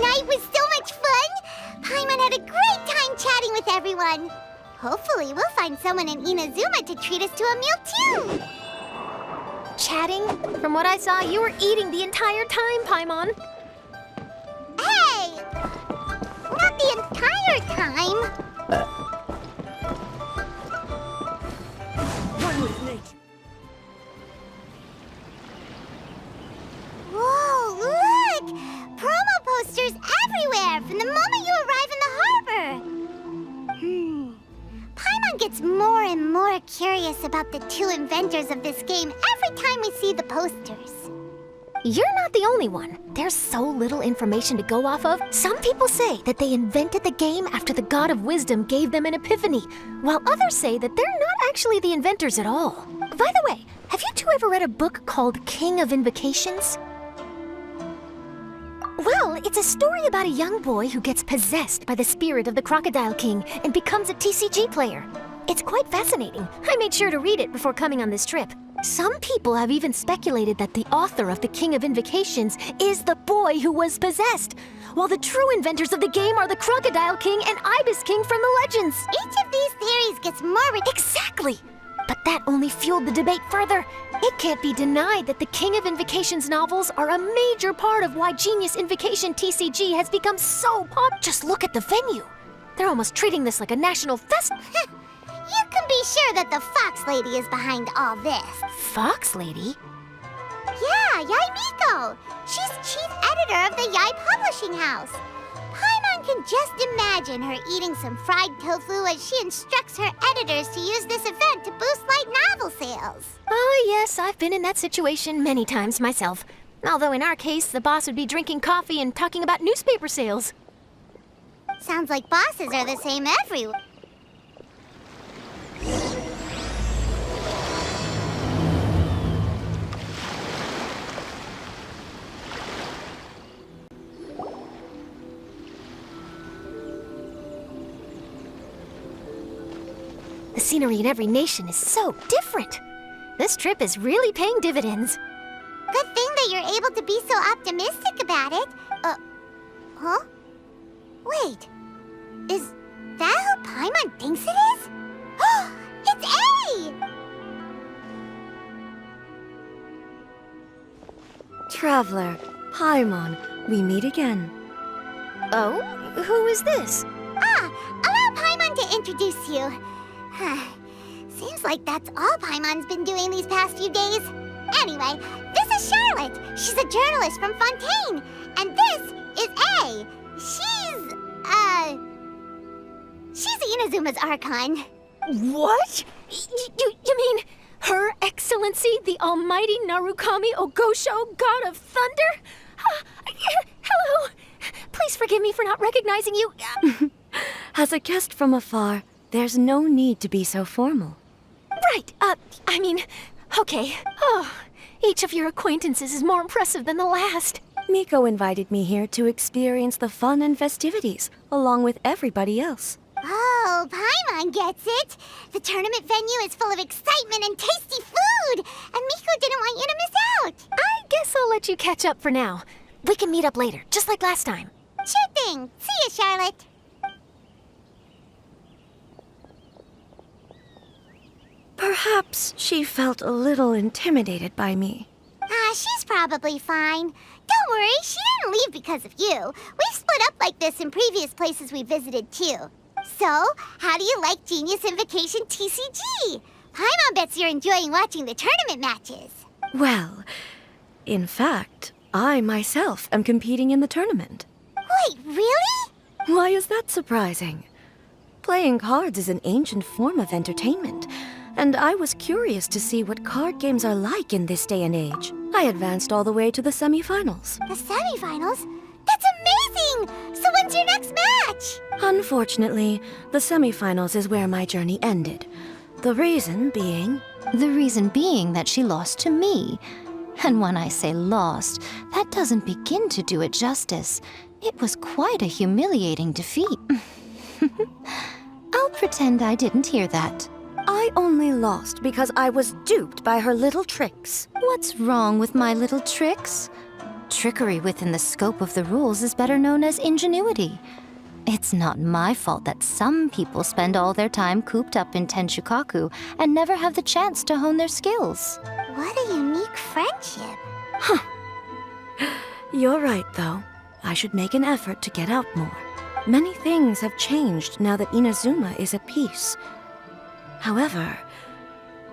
night was so much fun! Paimon had a great time chatting with everyone. Hopefully, we'll find someone in Inazuma to treat us to a meal, too! Chatting? From what I saw, you were eating the entire time, Paimon. Hey! Not the entire time! One with nature. Whoa, look! Promo posters everywhere from the moment you arrive in the harbor! Paimon gets more and more curious about the two inventors of this game every time we see the posters. You're not the only one. There's so little information to go off of. Some people say that they invented the game after the God of Wisdom gave them an epiphany, while others say that they're not actually the inventors at all. By the way, have you two ever read a book called King of Invocations? Well, it's a story about a young boy who gets possessed by the spirit of the Crocodile King and becomes a TCG player. It's quite fascinating. I made sure to read it before coming on this trip. Some people have even speculated that the author of the King of Invocations is the boy who was possessed, while the true inventors of the game are the Crocodile King and Ibis King from the legends. Each of these theories gets more Exactly! But that only fueled the debate further. It can't be denied that the King of Invocations novels are a major part of why Genius Invocation TCG has become so popular. Just look at the venue. They're almost treating this like a national festival. You can be sure that the Fox Lady is behind all this. Fox Lady? Yeah, Yai Miko. She's chief editor of the Yai Publishing House. Paimon can just imagine her eating some fried tofu as she instructs her editors to use this event to boost light novel sales. Oh yes, I've been in that situation many times myself. Although in our case, the boss would be drinking coffee and talking about newspaper sales. Sounds like bosses are the same everywhere. The scenery in every nation is so different. This trip is really paying dividends. Good thing that you're able to be so optimistic about it. Huh? Wait, is that who Paimon thinks it is? It's A! Traveler, Paimon, we meet again. Oh? Who is this? Allow Paimon to introduce you. Seems like that's all Paimon's been doing these past few days. Anyway, this is Charlotte. She's a journalist from Fontaine. And this is A. She's Inazuma's Archon. What? You mean Her Excellency, the Almighty Narukami Ogosho, God of Thunder? Hello. Please forgive me for not recognizing you. As a guest from afar, there's no need to be so formal. Right, okay. Oh, each of your acquaintances is more impressive than the last. Miko invited me here to experience the fun and festivities, along with everybody else. Oh, Paimon gets it. The tournament venue is full of excitement and tasty food, and Miko didn't want you to miss out. I guess I'll let you catch up for now. We can meet up later, just like last time. Sure thing. See you, Charlotte. Perhaps she felt a little intimidated by me. She's probably fine. Don't worry, she didn't leave because of you. We've split up like this in previous places we visited, too. So, how do you like Genius Invocation TCG? Paimon bets you're enjoying watching the tournament matches. Well, in fact, I myself am competing in the tournament. Wait, really? Why is that surprising? Playing cards is an ancient form of entertainment, and I was curious to see what card games are like in this day and age. I advanced all the way to the semifinals. The semifinals? That's amazing! So when's your next match? Unfortunately, the semifinals is where my journey ended. The reason being... The reason being that she lost to me. And when I say lost, that doesn't begin to do it justice. It was quite a humiliating defeat. I'll pretend I didn't hear that. I only lost because I was duped by her little tricks. What's wrong with my little tricks? Trickery within the scope of the rules is better known as ingenuity. It's not my fault that some people spend all their time cooped up in Tenshukaku and never have the chance to hone their skills. What a unique friendship. You're right, though. I should make an effort to get out more. Many things have changed now that Inazuma is at peace. However,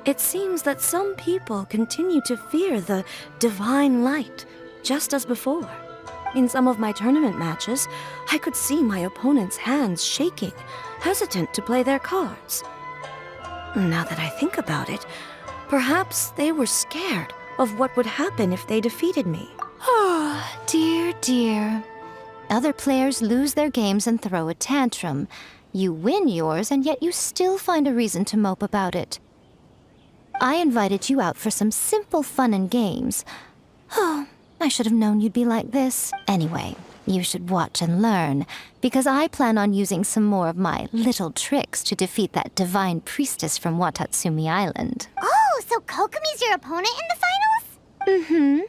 it seems that some people continue to fear the divine light, just as before. In some of my tournament matches, I could see my opponent's hands shaking, hesitant to play their cards. Now that I think about it, perhaps they were scared of what would happen if they defeated me. Oh, dear, dear. Other players lose their games and throw a tantrum. You win yours, and yet you still find a reason to mope about it. I invited you out for some simple fun and games. Oh, I should have known you'd be like this. Anyway, you should watch and learn, because I plan on using some more of my little tricks to defeat that divine priestess from Watatsumi Island. Oh, so Kokomi's your opponent in the finals? Mm-hmm.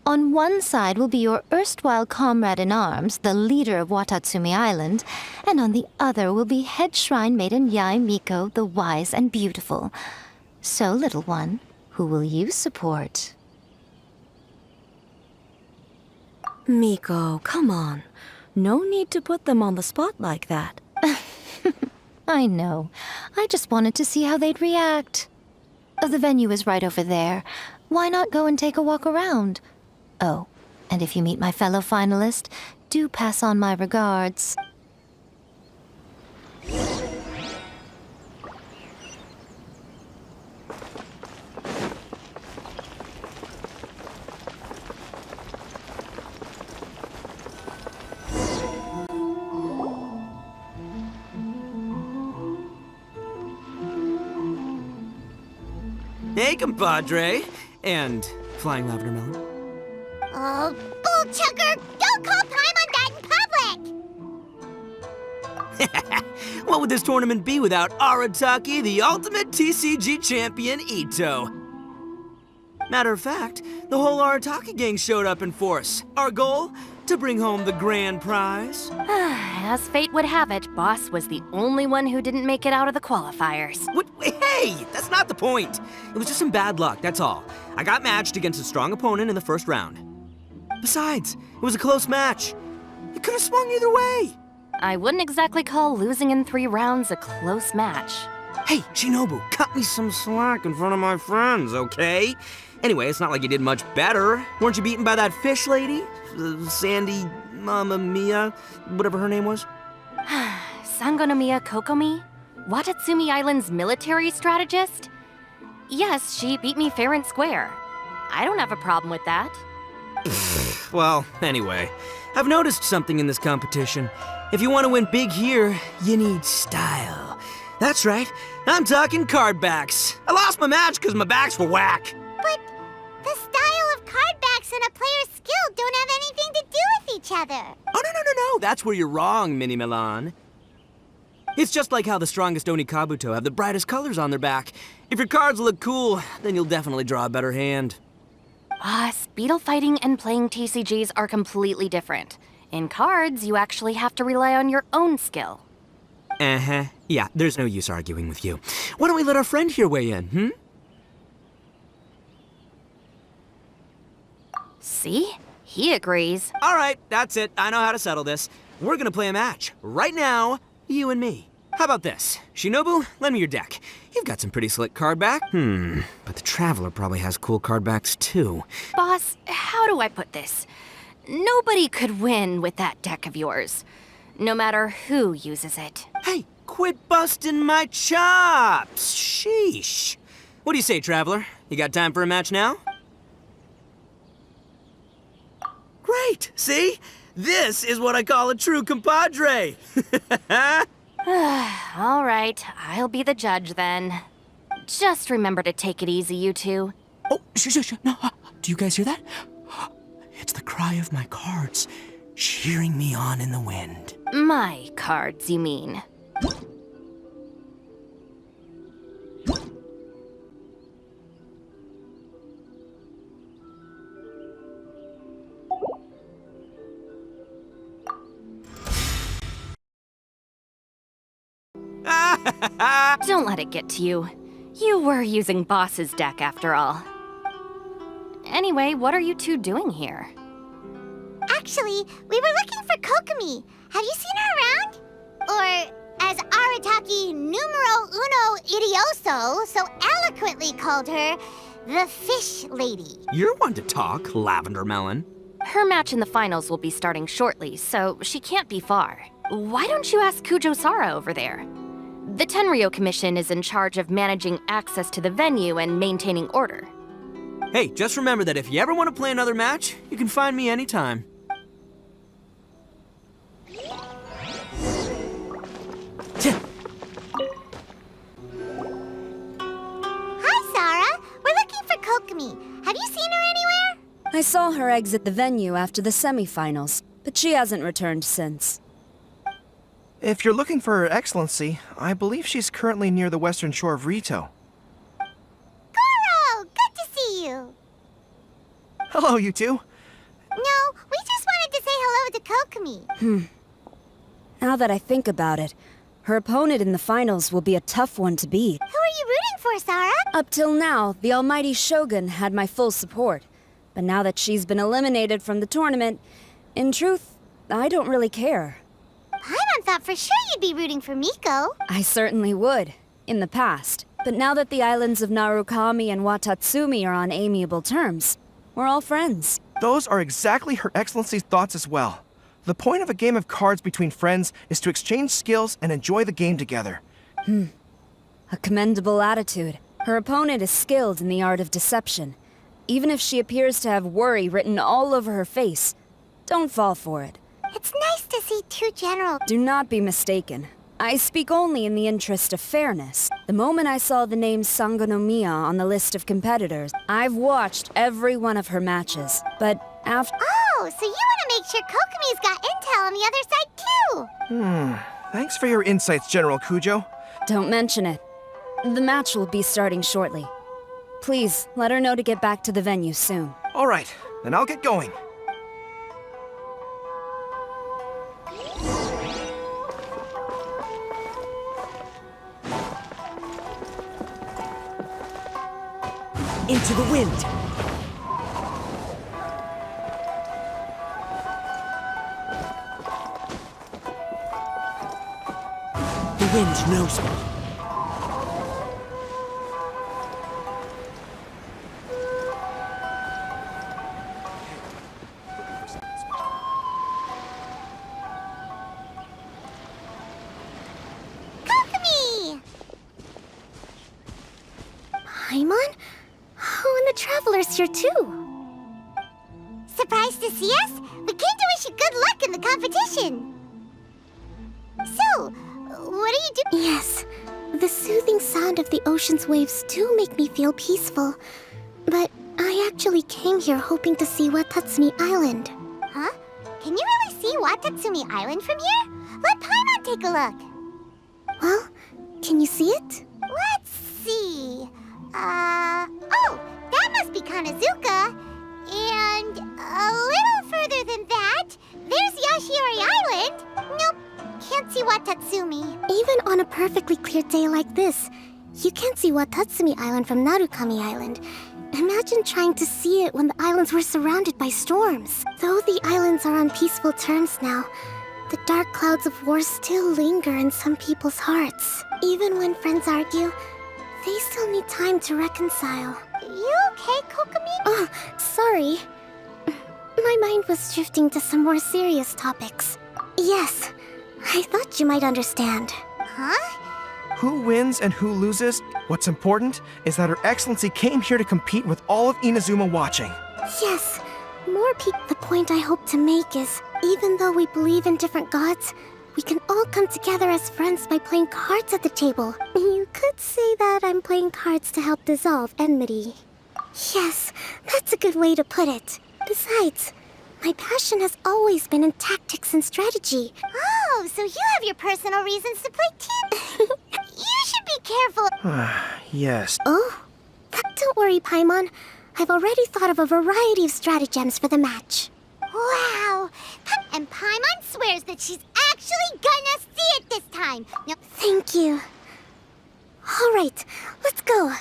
On one side will be your erstwhile comrade-in-arms, the leader of Watatsumi Island, and on the other will be head shrine maiden Yae Miko, the wise and beautiful. So, little one, who will you support? Miko, come on. No need to put them on the spot like that. I know. I just wanted to see how they'd react. The venue is right over there. Why not go and take a walk around? Oh, and if you meet my fellow finalist, do pass on my regards. Hey, compadre. And Flying Lavender Melon. Oh, bull chucker! Don't call time on that in public! What would this tournament be without Arataki, the ultimate TCG champion, Ito? Matter of fact, the whole Arataki gang showed up in force. Our goal? To bring home the grand prize. As fate would have it, Boss was the only one who didn't make it out of the qualifiers. What? Hey, that's not the point. It was just some bad luck, that's all. I got matched against a strong opponent in the first round. Besides, it was a close match. It could have swung either way. I wouldn't exactly call losing in 3 rounds a close match. Hey, Shinobu, cut me some slack in front of my friends, okay? Anyway, it's not like you did much better. Weren't you beaten by that fish lady? Sandy Mamma Mia, whatever her name was? Sangonomiya Kokomi? Watatsumi Island's military strategist? Yes, she beat me fair and square. I don't have a problem with that. Well, anyway, I've noticed something in this competition. If you want to win big here, you need style. That's right, I'm talking card backs. I lost my match because my backs were whack. But the style of card backs and a player's skill don't have anything to do with each other. Oh, no, that's where you're wrong, Mini Milan. It's just like how the strongest Oni Kabuto have the brightest colors on their back. If your cards look cool, then you'll definitely draw a better hand. Speedle fighting and playing TCGs are completely different. In cards, you actually have to rely on your own skill. Uh-huh. Yeah, there's no use arguing with you. Why don't we let our friend here weigh in, See? He agrees. All right, that's it. I know how to settle this. We're gonna play a match. Right now, you and me. How about this? Shinobu, lend me your deck. You've got some pretty slick card back. But the Traveler probably has cool card backs too. Boss, how do I put this? Nobody could win with that deck of yours, no matter who uses it. Hey, quit busting my chops! Sheesh. What do you say, Traveler? You got time for a match now? Great, see? This is what I call a true compadre. All right, I'll be the judge then. Just remember to take it easy, you two. Oh, shush. No, do you guys hear that? It's the cry of my cards, cheering me on in the wind. My cards, you mean? Don't let it get to you. You were using Boss's deck after all. Anyway, what are you two doing here? Actually, we were looking for Kokomi. Have you seen her around? Or, as Arataki numero uno idioso so eloquently called her, the Fish Lady. You're one to talk, Lavender Melon. Her match in the finals will be starting shortly, so she can't be far. Why don't you ask Kujo-Sara over there? The Tenryo Commission is in charge of managing access to the venue and maintaining order. Hey, just remember that if you ever want to play another match, you can find me anytime. Hi, Sarah. We're looking for Kokomi. Have you seen her anywhere? I saw her exit the venue after the semifinals, but she hasn't returned since. If you're looking for Her Excellency, I believe she's currently near the western shore of Rito. Goro, good to see you. Hello, you two. No, we just wanted to say hello to Kokomi. Now that I think about it, her opponent in the finals will be a tough one to beat. Who are you rooting for, Sarah? Up till now, the almighty Shogun had my full support. But now that she's been eliminated from the tournament, in truth, I don't really care. Paimon thought for sure you'd be rooting for Miko. I certainly would, in the past. But now that the islands of Narukami and Watatsumi are on amiable terms, we're all friends. Those are exactly Her Excellency's thoughts as well. The point of a game of cards between friends is to exchange skills and enjoy the game together. A commendable attitude. Her opponent is skilled in the art of deception. Even if she appears to have worry written all over her face, don't fall for it. It's nice to see two generals. Do not be mistaken. I speak only in the interest of fairness. The moment I saw the name Sangonomiya on the list of competitors, I've watched every one of her matches. But after... Oh, so you want to make sure Kokomi's got intel on the other side, too. Thanks for your insights, General Kujo. Don't mention it. The match will be starting shortly. Please, let her know to get back to the venue soon. All right, then I'll get going. Into the wind! The wind knows me. Kokomi! Paimon? Oh, and the Traveler's here too. Surprised to see us? We came to wish you good luck in the competition. So, what are you doing? Yes, the soothing sound of the ocean's waves do make me feel peaceful. But I actually came here hoping to see Watatsumi Island. Huh? Can you really see Watatsumi Island from here? Let Paimon take a look. Well, can you see it? Let's see. Oh, that must be Kanazuka. And a little further than that, there's Yashiori Island. Nope, can't see Watatsumi. Even on a perfectly clear day like this, you can't see Watatsumi Island from Narukami Island. Imagine trying to see it when the islands were surrounded by storms. Though the islands are on peaceful terms now, the dark clouds of war still linger in some people's hearts. Even when friends argue, they still need time to reconcile. You okay, Kokomi? Oh, sorry. My mind was drifting to some more serious topics. Yes, I thought you might understand. Huh? Who wins and who loses, what's important is that Her Excellency came here to compete with all of Inazuma watching. Yes, more people. The point I hope to make is, even though we believe in different gods, we can all come together as friends by playing cards at the table. You could say that I'm playing cards to help dissolve enmity. Yes, that's a good way to put it. Besides, my passion has always been in tactics and strategy. Oh, so you have your personal reasons to play too. You should be careful. Yes. Oh? Don't worry, Paimon. I've already thought of a variety of stratagems for the match. Wow. And Paimon swears that she's actually gonna see it this time. No, Thank you. All right, let's go.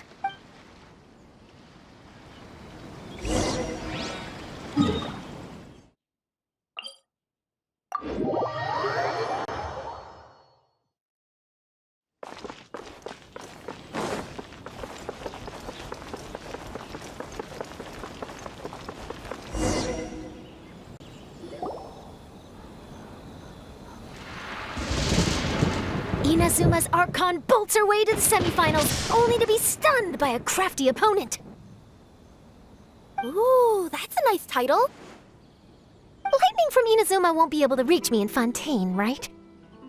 Inazuma's Archon bolts her way to the semifinals, only to be stunned by a crafty opponent. Ooh, that's a nice title. Lightning from Inazuma won't be able to reach me in Fontaine, right?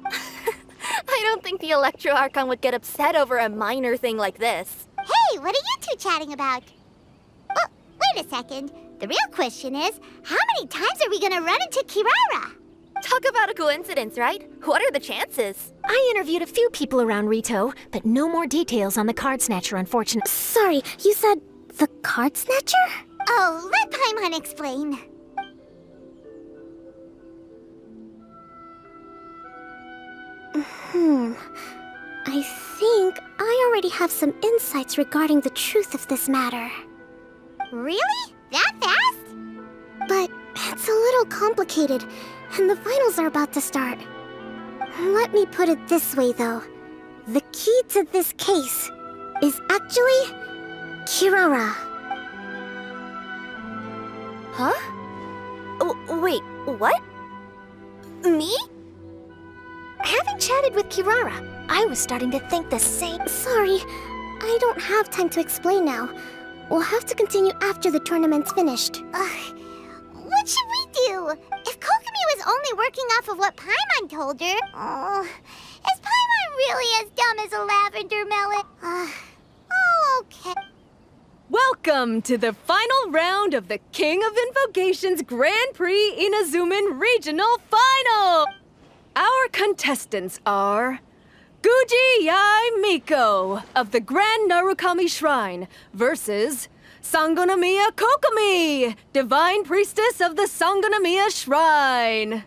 I don't think the Electro Archon would get upset over a minor thing like this. Hey, what are you two chatting about? Oh, wait a second. The real question is, how many times are we gonna run into Kirara? Talk about a coincidence, right? What are the chances? I interviewed a few people around Rito, but no more details on the Card Snatcher, unfortunately. Sorry, you said the Card Snatcher? Oh, let Paimon explain. I think I already have some insights regarding the truth of this matter. Really? That fast? But it's a little complicated, and the finals are about to start. Let me put it this way, though. The key to this case is actually Kirara. Huh? Wait, what? Me? Having chatted with Kirara, I was starting to think the same. Sorry, I don't have time to explain now. We'll have to continue after the tournament's finished. What should we do? If Kokomi was only working off of what Paimon told her... Oh, is Paimon really as dumb as a lavender melon? Oh, okay. Welcome to the final round of the King of Invocation's Grand Prix Inazuman Regional Final! Our contestants are... Guji Yai Miko of the Grand Narukami Shrine versus Sangonomiya Kokomi, Divine Priestess of the Sangonomiya Shrine.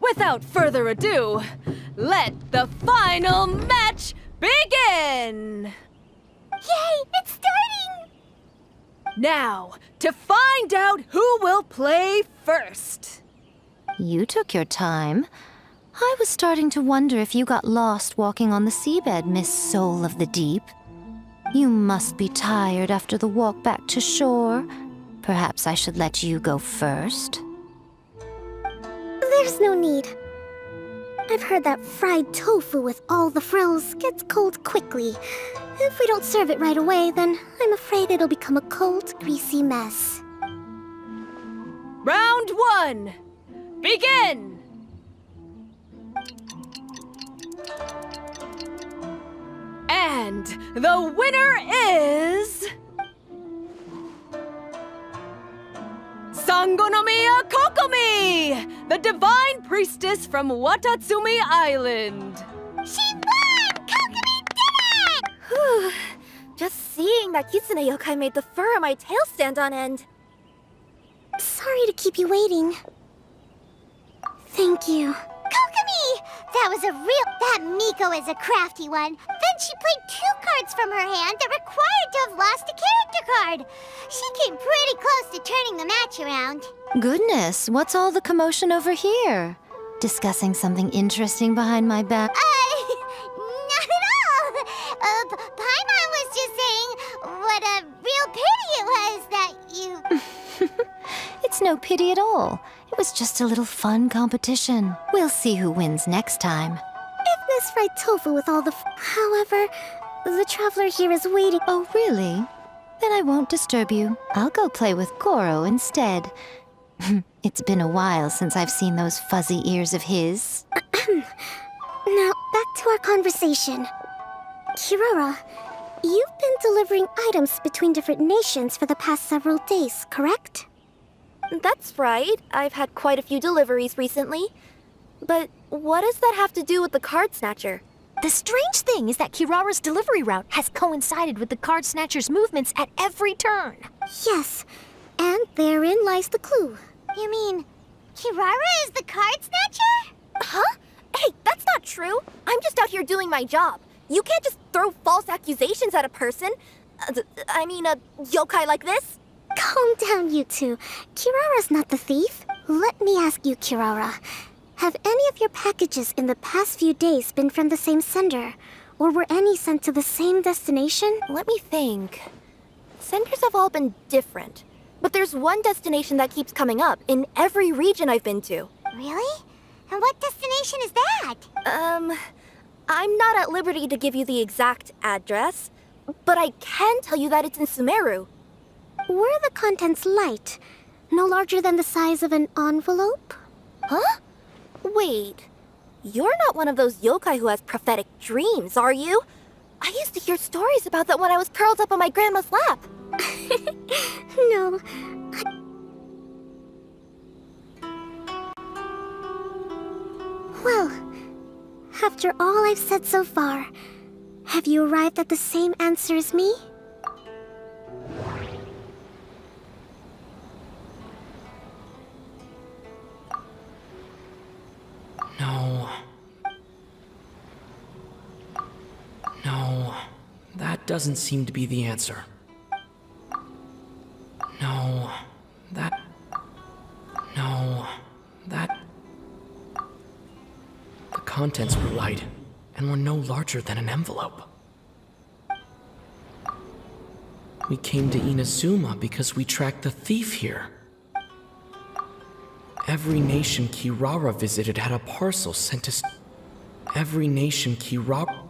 Without further ado, let the final match begin! Yay, it's starting! Now, to find out who will play first. You took your time. I was starting to wonder if you got lost walking on the seabed, Miss Soul of the Deep. You must be tired after the walk back to shore. Perhaps I should let you go first. There's no need. I've heard that fried tofu with all the frills gets cold quickly. If we don't serve it right away, then I'm afraid it'll become a cold, greasy mess. Round one, begin! And the winner is... Sangonomiya Kokomi, the Divine Priestess from Watatsumi Island. She won! Kokomi did it! Whew. Just seeing that Kitsune yokai made the fur on my tail stand on end. Sorry to keep you waiting. Thank you. Kokomi! That Miko is a crafty one. Then she played 2 cards from her hand that required to have lost a character card. She came pretty close to turning the match around. Goodness, what's all the commotion over here? Discussing something interesting behind my back? Not at all. Paimon was just saying what a real pity it was that you... It's no pity at all. It was just a little fun competition. We'll see who wins next time. If Miss Fried Tofu with all the however, the traveler here is waiting. Oh, really? Then I won't disturb you. I'll go play with Goro instead. It's been a while since I've seen those fuzzy ears of his. Now, back to our conversation. Kirara, you've been delivering items between different nations for the past several days, correct? That's right. I've had quite a few deliveries recently. But what does that have to do with the Card Snatcher? The strange thing is that Kirara's delivery route has coincided with the Card Snatcher's movements at every turn. Yes, and therein lies the clue. You mean Kirara is the card snatcher? Huh? Hey, that's not true. I'm just out here doing my job. You can't just throw false accusations at a person. A yokai like this. Calm down, you two. Kirara's not the thief. Let me ask you, Kirara. Have any of your packages in the past few days been from the same sender? Or were any sent to the same destination? Let me think. Senders have all been different. But there's one destination that keeps coming up in every region I've been to. Really? And what destination is that? I'm not at liberty to give you the exact address, but I can tell you that it's in Sumeru. Were the contents light? No larger than the size of an envelope? Huh? Wait, you're not one of those yokai who has prophetic dreams, are you? I used to hear stories about that when I was curled up on my grandma's lap. No. Well, after all I've said so far, have you arrived at the same answer as me? No. No. That doesn't seem to be the answer. No. That... The contents were light, and were no larger than an envelope. We came to Inazuma because we tracked the thief here. Every nation Kirara visited had a parcel sent to... Every nation Kirara...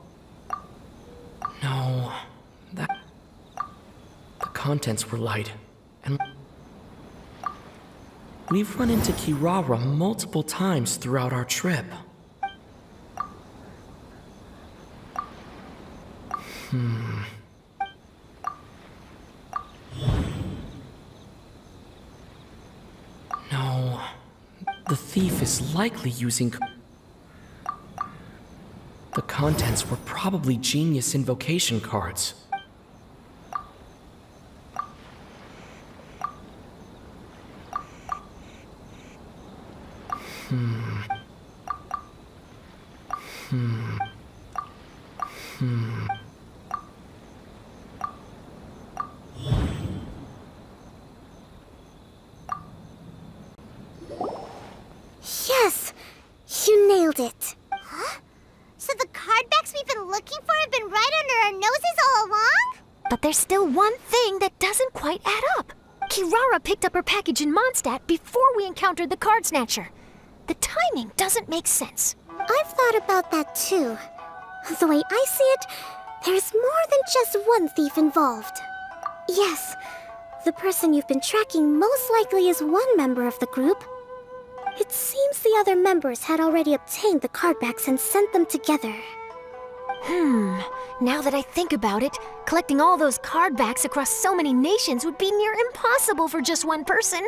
No, that... The contents were light, and... We've run into Kirara multiple times throughout our trip. No, the thief is likely using... The contents were probably genius invocation cards. Yes! You nailed it. Huh? So the cardbacks we've been looking for have been right under our noses all along? But there's still one thing that doesn't quite add up. Kirara picked up her package in Mondstadt before we encountered the card snatcher. The timing doesn't make sense. I've thought about that too. The way I see it, there's more than just one thief involved. Yes, the person you've been tracking most likely is one member of the group. It seems the other members had already obtained the cardbacks and sent them together. Now that I think about it, collecting all those cardbacks across so many nations would be near impossible for just one person.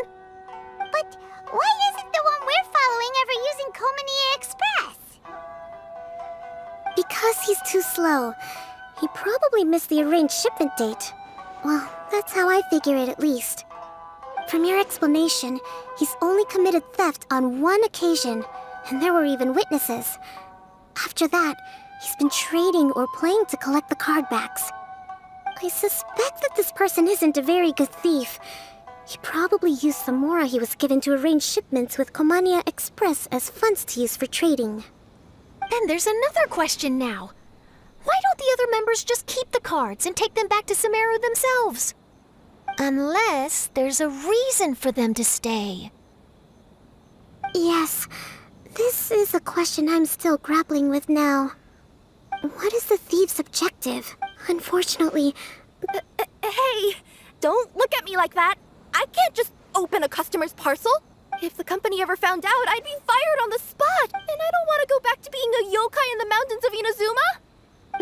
But why isn't the one we're following ever using Komania Express? Because he's too slow. He probably missed the arranged shipment date. Well, that's how I figure it at least. From your explanation, he's only committed theft on one occasion, and there were even witnesses. After that, he's been trading or playing to collect the cardbacks. I suspect that this person isn't a very good thief. He probably used the mora he was given to arrange shipments with Komania Express as funds to use for trading. Then there's another question now. Why don't the other members just keep the cards and take them back to Sumeru themselves? Unless there's a reason for them to stay. Yes, this is a question I'm still grappling with now. What is the thief's objective? Unfortunately... Hey, don't look at me like that. I can't just open a customer's parcel. If the company ever found out, I'd be fired on the spot. And I don't want to go back to being a yokai in the mountains of Inazuma.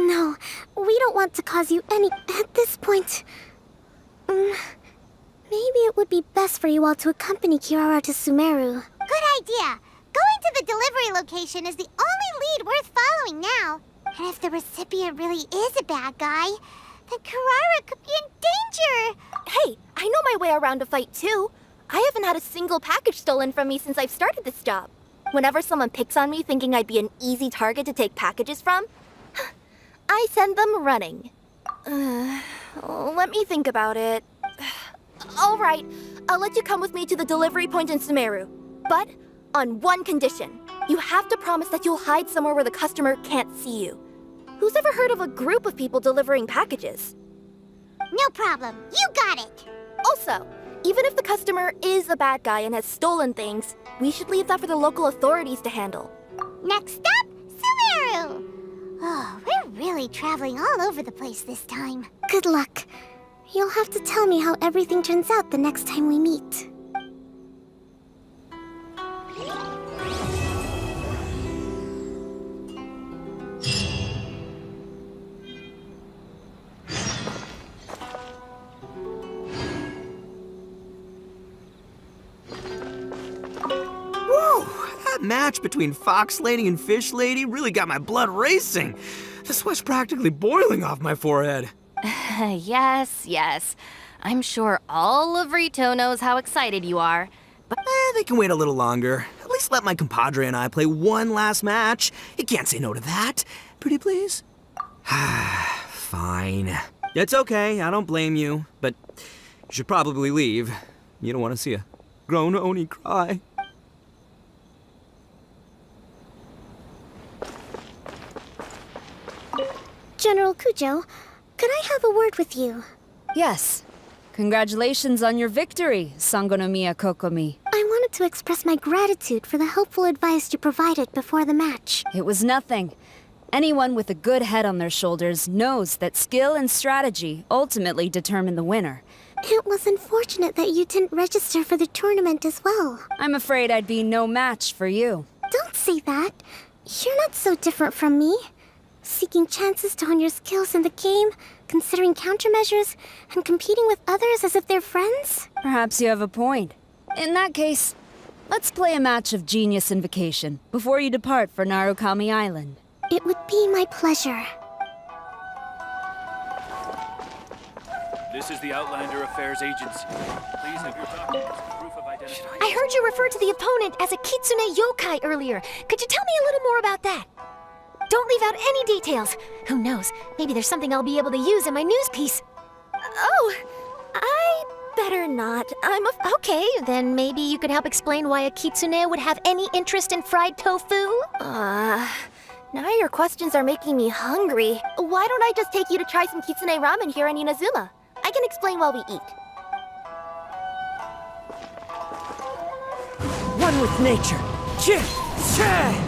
No, we don't want to cause you any... At this point... maybe it would be best for you all to accompany Kirara to Sumeru. Good idea. Going to the delivery location is the only lead worth following now. And if the recipient really is a bad guy, then Kirara could be in danger. Hey, I know my way around a fight too. I haven't had a single package stolen from me since I've started this job. Whenever someone picks on me thinking I'd be an easy target to take packages from, I send them running. Let me think about it. All right, I'll let you come with me to the delivery point in Sumeru. But on one condition. You have to promise that you'll hide somewhere where the customer can't see you. Who's ever heard of a group of people delivering packages? No problem. You got it. Also, even if the customer is a bad guy and has stolen things, we should leave that for the local authorities to handle. Next up, Sumeru. Oh, we're really traveling all over the place this time. Good luck. You'll have to tell me how everything turns out the next time we meet. That match between Fox Lady and Fish Lady really got my blood racing. The sweat's practically boiling off my forehead. Yes. I'm sure all of Rito knows how excited you are. But They can wait a little longer. At least let my compadre and I play one last match. You can't say no to that. Pretty please? Fine. It's okay, I don't blame you. But you should probably leave. You don't want to see a grown Oni cry. General Kujo, could I have a word with you? Yes. Congratulations on your victory, Sangonomiya Kokomi. I wanted to express my gratitude for the helpful advice you provided before the match. It was nothing. Anyone with a good head on their shoulders knows that skill and strategy ultimately determine the winner. It was unfortunate that you didn't register for the tournament as well. I'm afraid I'd be no match for you. Don't say that. You're not so different from me. Seeking chances to hone your skills in the game, considering countermeasures, and competing with others as if they're friends? Perhaps you have a point. In that case, let's play a match of Genius Invocation before you depart for Narukami Island. It would be my pleasure. This is the Outlander Affairs Agency. Please have your documents and proof of identity. I heard you refer to the opponent as a Kitsune yokai earlier. Could you tell me a little more about that? Don't leave out any details. Who knows? Maybe there's something I'll be able to use in my news piece. Oh, I better not. Okay, then maybe you could help explain why a Kitsune would have any interest in fried tofu? Now your questions are making me hungry. Why don't I just take you to try some kitsune ramen here in Inazuma? I can explain while we eat. One with nature. Chih! Chah!